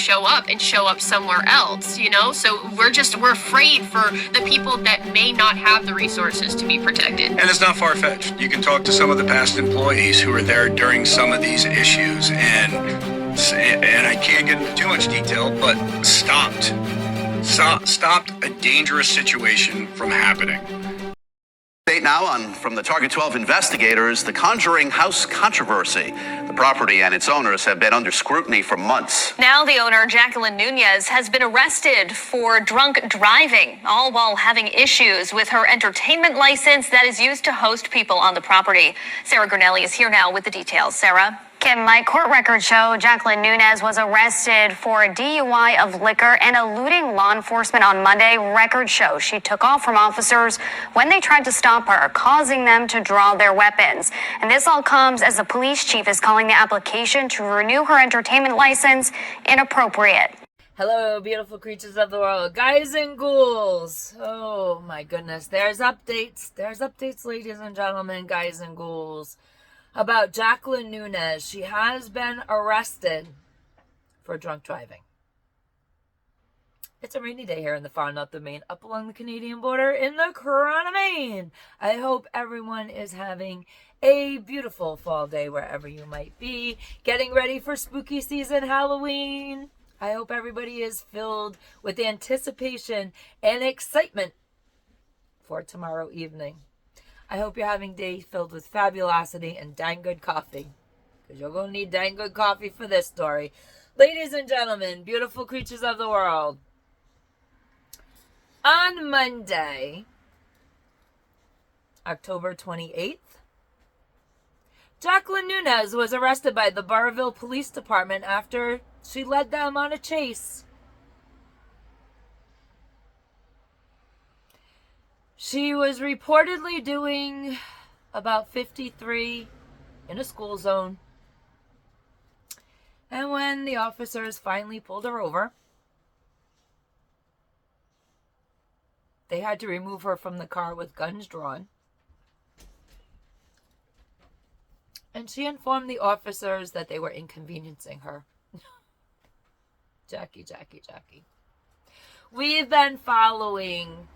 show up and show up somewhere else, you know? So we're afraid for the people that may not have the resources to be protected. And it's not far-fetched. You can talk to some of the past employees who were there during some of these issues, and I can't get into too much detail, but stopped a dangerous situation from happening. Now from the Target 12 investigators, the Conjuring House controversy. The property and its owners have been under scrutiny for months. Now the owner, Jacqueline Nunez, has been arrested for drunk driving, all while having issues with her entertainment license that is used to host people on the property. Sarah Granelli is here now with the details. Sarah? Kim, my court records show Jacqueline Nunez was arrested for a DUI of liquor and eluding law enforcement on Monday. Records show she took off from officers when they tried to stop her, causing them to draw their weapons. And this all comes as the police chief is calling the application to renew her entertainment license inappropriate. Hello, beautiful creatures of the world, guys and ghouls. Oh my goodness, there's updates. There's updates, ladies and gentlemen, guys and ghouls, about Jacqueline Nunez. She has been arrested for drunk driving. It's a rainy day here in the far north of Maine, up along the Canadian border in the crown of Maine. I hope everyone is having a beautiful fall day wherever you might be, getting ready for spooky season Halloween. I hope everybody is filled with anticipation and excitement for tomorrow evening. I hope you're having a day filled with fabulosity and dang good coffee, because you're going to need dang good coffee for this story. Ladies and gentlemen, beautiful creatures of the world, on Monday, October 28th, Jacqueline Nunez was arrested by the Burriville Police Department after she led them on a chase. She was reportedly doing about 53 in a school zone. And when the officers finally pulled her over, they had to remove her from the car with guns drawn. And she informed the officers that they were inconveniencing her. Jackie. We've been following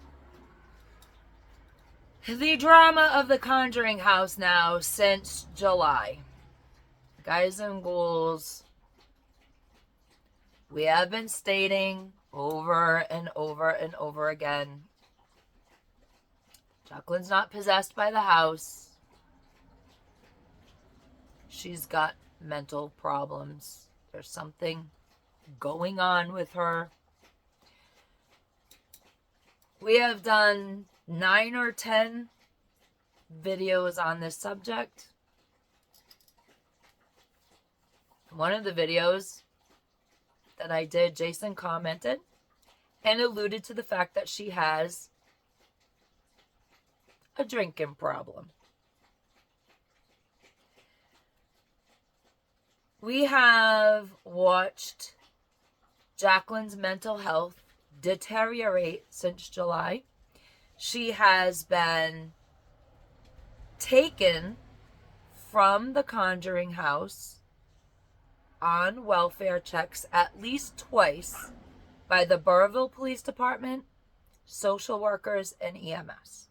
the drama of the Conjuring House now since July. Guys and ghouls, we have been stating over and over and over again, Jacqueline's not possessed by the house. She's got mental problems. There's something going on with her. We have done 9 or 10 videos on this subject. One of the videos that I did, Jason commented and alluded to the fact that she has a drinking problem. We have watched Jacqueline's mental health deteriorate since July. She has been taken from the Conjuring House on welfare checks at least twice by the Burriville Police Department, social workers, and EMS.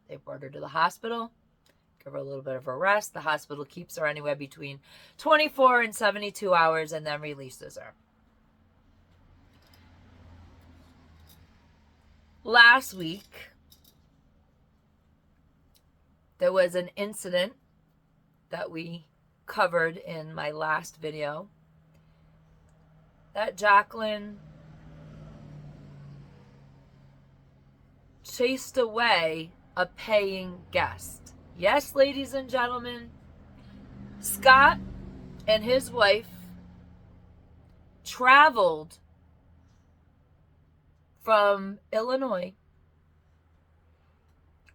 They brought her to the hospital, give her a little bit of a rest. The hospital keeps her anywhere between 24 and 72 hours and then releases her. Last week, there was an incident that we covered in my last video that Jacqueline chased away a paying guest. Yes, ladies and gentlemen, Scott and his wife traveled from Illinois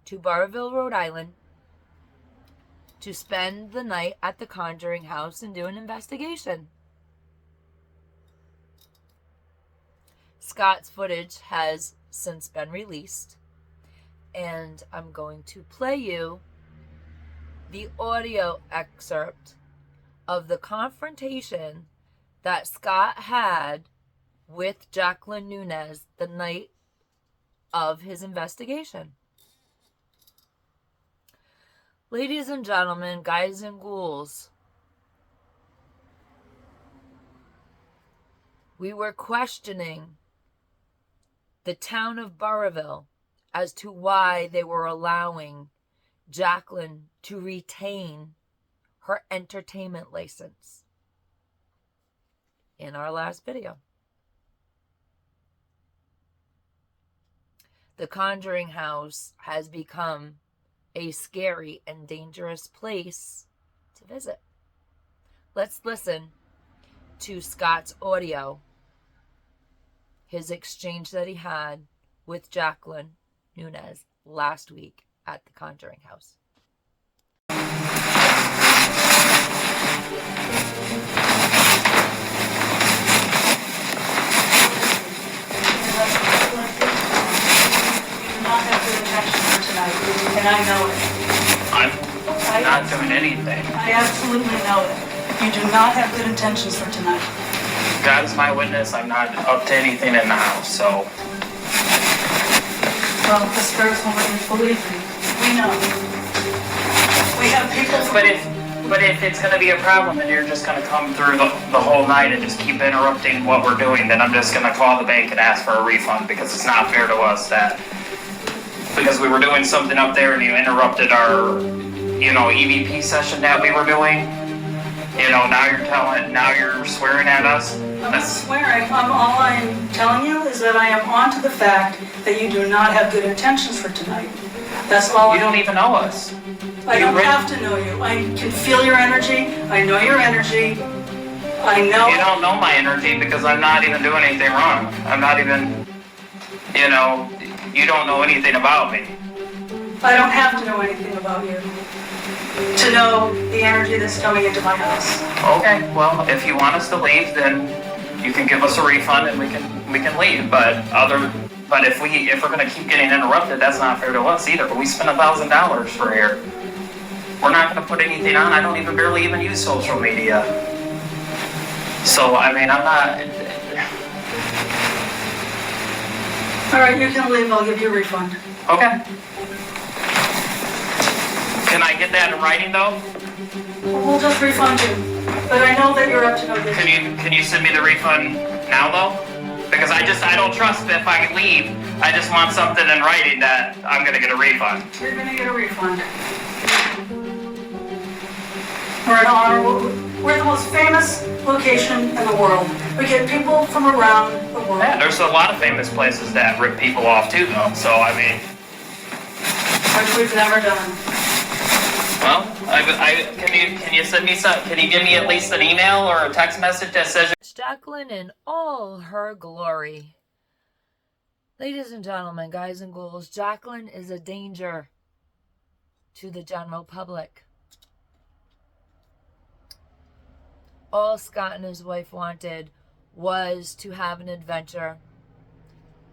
to Burriville, Rhode Island to spend the night at the Conjuring House and do an investigation. Scott's footage has since been released, and I'm going to play you the audio excerpt of the confrontation that Scott had with Jacqueline Nunez the night of his investigation. Ladies and gentlemen, guys and ghouls, we were questioning the town of Burriville as to why they were allowing Jacqueline to retain her entertainment license in our last video. The Conjuring House has become a scary and dangerous place to visit. Let's listen to Scott's audio, his exchange that he had with Jacqueline Nunez last week at the Conjuring House. And I know it. I'm not doing anything. I absolutely know it. You do not have good intentions for tonight. God is my witness. I'm not up to anything in the house, so. Well, the spirits won't let you believe me. We know. We have people. But if it's going to be a problem and you're just going to come through the whole night and just keep interrupting what we're doing, then I'm just going to call the bank and ask for a refund, because it's not fair to us that. Because we were doing something up there and you interrupted our, EVP session that we were doing. Now you're swearing at us. I'm not swearing. All I'm telling you is that I am onto the fact that you do not have good intentions for tonight. That's all. You don't even know us. I don't have to know you. I can feel your energy. I know your energy. I know. You don't know my energy because I'm not even doing anything wrong. I'm not even, you don't know anything about me. I don't have to know anything about you to know the energy that's coming into my house. Okay, well, if you want us to leave, then you can give us a refund and we can leave. But if we're gonna keep getting interrupted, that's not fair to us either. But we spent $1,000 for here. We're not gonna put anything on. I don't even barely even use social media. So I'm not. All right, you can leave. I'll give you a refund. Okay. Can I get that in writing though? We'll just refund you. But I know that you're up to no good. Can you send me the refund now though? Because I don't trust if I leave. I just want something in writing that I'm gonna get a refund. You're gonna get a refund. We're the most famous location in the world. We get people from around the world. Yeah, there's a lot of famous places that rip people off too though. So Which we've never done. Well, can you send me some? Can you give me at least an email or a text message that says? Jacqueline in all her glory. Ladies and gentlemen, guys and ghouls, Jacqueline is a danger to the general public. All Scott and his wife wanted was to have an adventure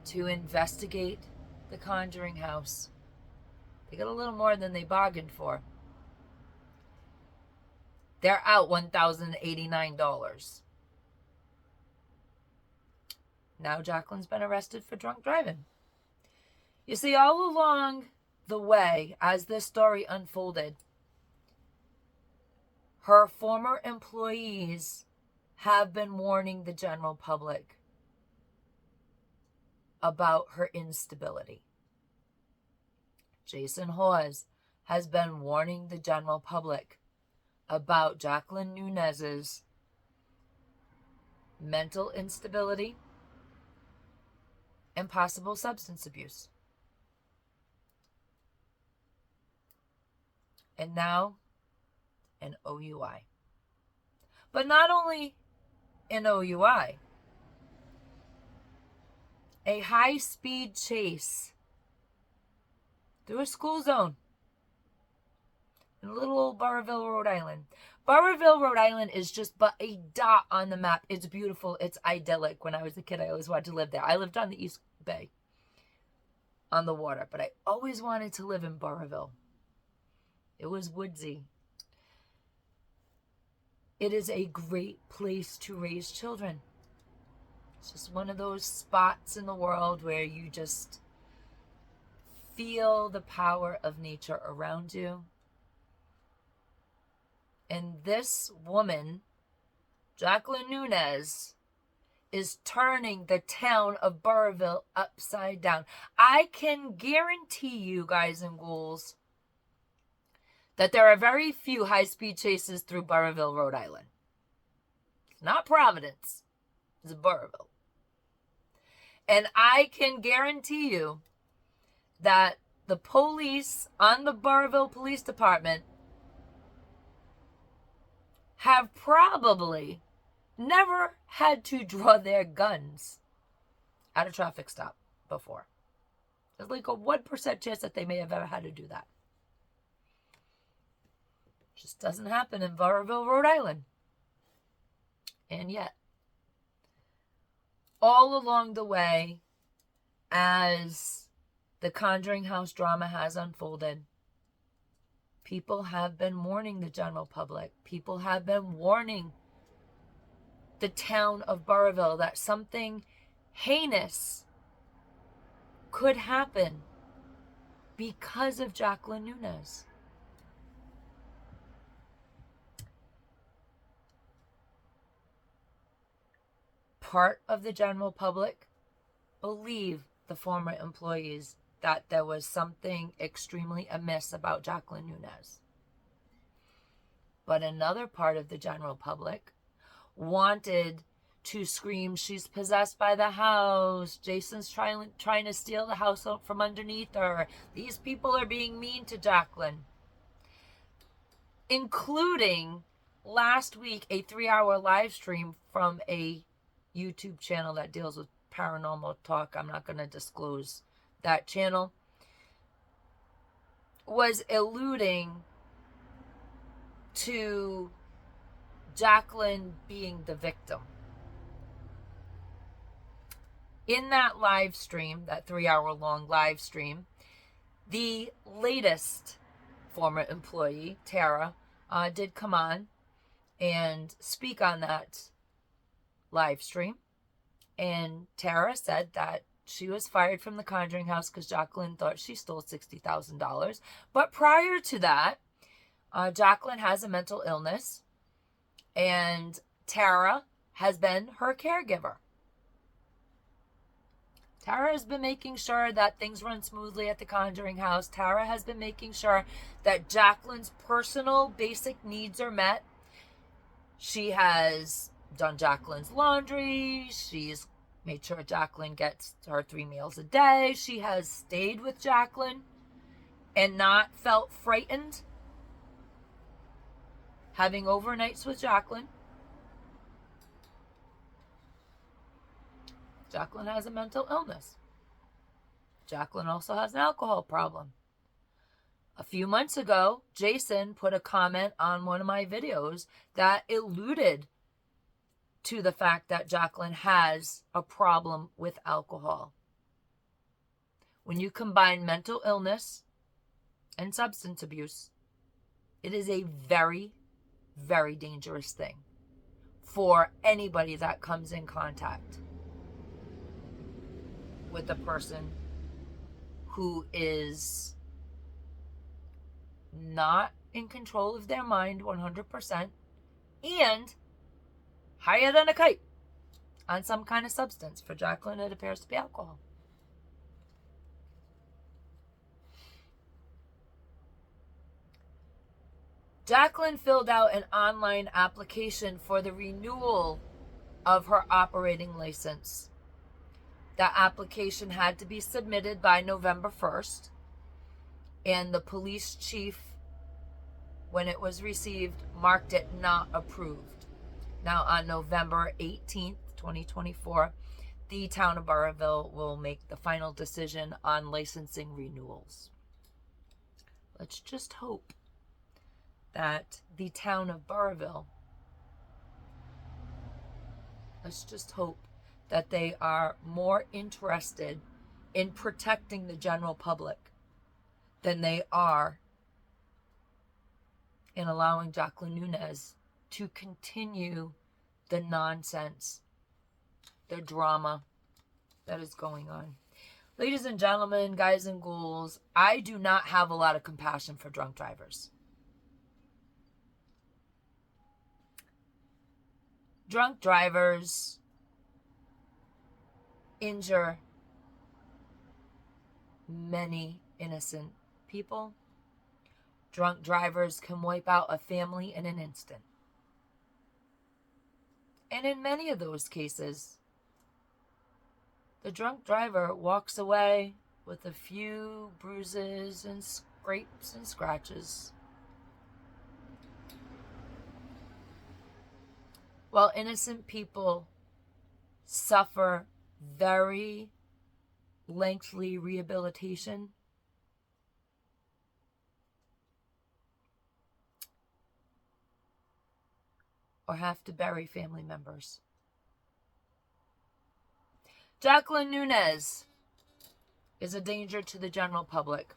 to investigate the Conjuring House. They got a little more than they bargained for. They're out $1,089. Now Jacqueline's been arrested for drunk driving. You see, all along the way, as this story unfolded, her former employees have been warning the general public about her instability. Jason Hawes has been warning the general public about Jacqueline Nunez's mental instability and possible substance abuse. And now, an OUI. But not only an OUI, a high-speed chase through a school zone in little old Burriville, Rhode Island. Burriville, Rhode Island is just but a dot on the map. It's beautiful. It's idyllic. When I was a kid, I always wanted to live there. I lived on the East Bay on the water, but I always wanted to live in Burriville. It was woodsy. It is a great place to raise children. It's just one of those spots in the world where you just feel the power of nature around you. And this woman, Jacqueline Nunez, is turning the town of Burriville upside down. I can guarantee you, guys and ghouls, that there are very few high-speed chases through Burriville, Rhode Island. It's not Providence. It's Burriville. And I can guarantee you that the police on the Burriville Police Department have probably never had to draw their guns at a traffic stop before. There's like a 1% chance that they may have ever had to do that. Just doesn't happen in Burriville, Rhode Island. And yet, all along the way, as the Conjuring House drama has unfolded, people have been warning the general public. People have been warning the town of Burriville that something heinous could happen because of Jacqueline Nunez. Part of the general public believe the former employees that there was something extremely amiss about Jacqueline Nunez. But another part of the general public wanted to scream, she's possessed by the house, Jason's trying to steal the house out from underneath her, these people are being mean to Jacqueline. Including last week a 3-hour live stream from a YouTube channel that deals with paranormal talk. I'm not going to disclose that channel. Was alluding to Jacqueline being the victim. In that live stream, that 3-hour long live stream, the latest former employee, Tara, did come on and speak on that live stream. And Tara said that she was fired from the Conjuring House because Jacqueline thought she stole $60,000. But prior to that, Jacqueline has a mental illness, and Tara has been her caregiver. Tara has been making sure that things run smoothly at the Conjuring House. Tara has been making sure that Jacqueline's personal basic needs are met. She has done Jacqueline's laundry. She's made sure Jacqueline gets her 3 meals a day. She has stayed with Jacqueline and not felt frightened having overnights with Jacqueline. Jacqueline has a mental illness. Jacqueline also has an alcohol problem. A few months ago, Jason put a comment on one of my videos that alluded to the fact that Jacqueline has a problem with alcohol. When you combine mental illness and substance abuse, it is a very, very dangerous thing for anybody that comes in contact with a person who is not in control of their mind 100% and higher than a kite on some kind of substance. For Jacqueline, it appears to be alcohol. Jacqueline filled out an online application for the renewal of her operating license. That application had to be submitted by November 1st, and the police chief, when it was received, marked it not approved. Now, on November 18th, 2024, the town of Burriville will make the final decision on licensing renewals. Let's just hope that the town of Burriville, let's just hope that they are more interested in protecting the general public than they are in allowing Jacqueline Nunez to continue the nonsense, the drama that is going on. Ladies and gentlemen, guys and ghouls, I do not have a lot of compassion for drunk drivers. Drunk drivers injure many innocent people. Drunk drivers can wipe out a family in an instant. And in many of those cases, the drunk driver walks away with a few bruises and scrapes and scratches, while innocent people suffer very lengthy rehabilitation or have to bury family members. Jacqueline Nunez is a danger to the general public.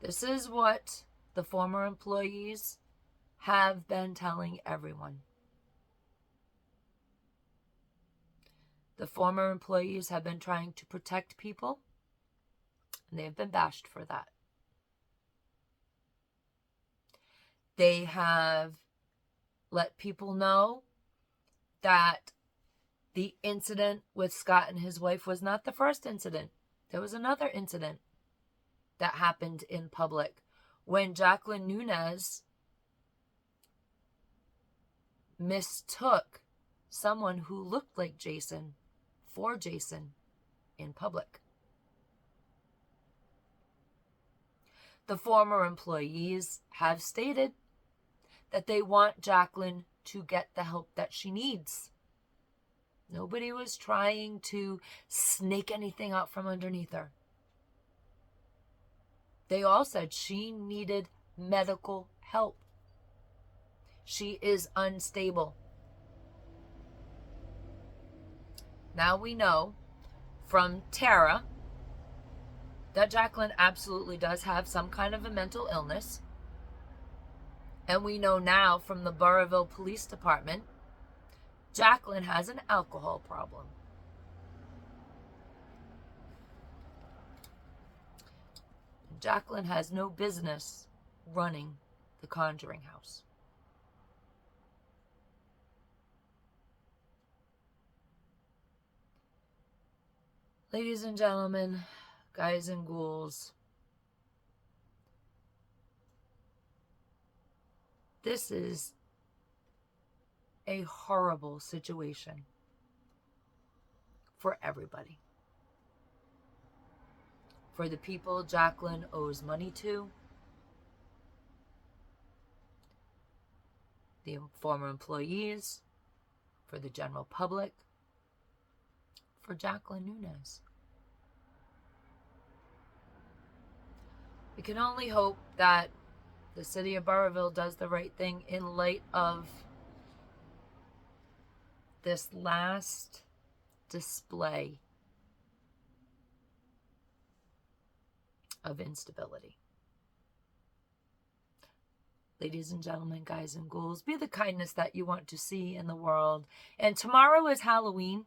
This is what the former employees have been telling everyone. The former employees have been trying to protect people, and they have been bashed for that. They have let people know that the incident with Scott and his wife was not the first incident. There was another incident that happened in public when Jacqueline Nunez mistook someone who looked like Jason for Jason in public. The former employees have stated that they want Jacqueline to get the help that she needs. Nobody was trying to snake anything out from underneath her. They all said she needed medical help. She is unstable. Now we know from Tara that Jacqueline absolutely does have some kind of a mental illness. And we know now from the Burriville Police Department, Jacqueline has an alcohol problem. Jacqueline has no business running the Conjuring House. Ladies and gentlemen, guys and ghouls, this is a horrible situation for everybody. For the people Jacqueline owes money to, the former employees, for the general public, for Jacqueline Nunez. We can only hope that the city of Burriville does the right thing in light of this last display of instability. Ladies and gentlemen, guys and ghouls, be the kindness that you want to see in the world. And tomorrow is Halloween.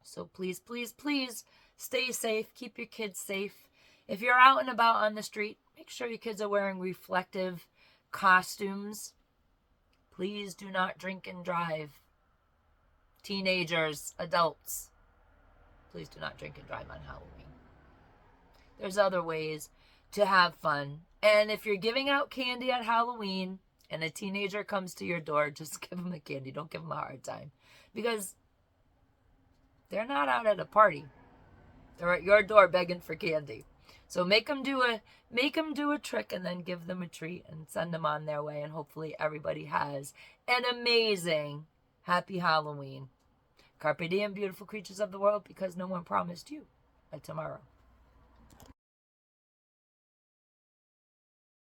So please, please, please stay safe. Keep your kids safe. If you're out and about on the street, make sure your kids are wearing reflective costumes. Please do not drink and drive. Teenagers, adults, please do not drink and drive on Halloween. There's other ways to have fun. And if you're giving out candy at Halloween and a teenager comes to your door, just give them a candy. Don't give them a hard time. Because they're not out at a party. They're at your door begging for candy. So make them do a trick and then give them a treat and send them on their way. And hopefully everybody has an amazing happy Halloween. Carpe Diem, beautiful creatures of the world, because no one promised you a tomorrow.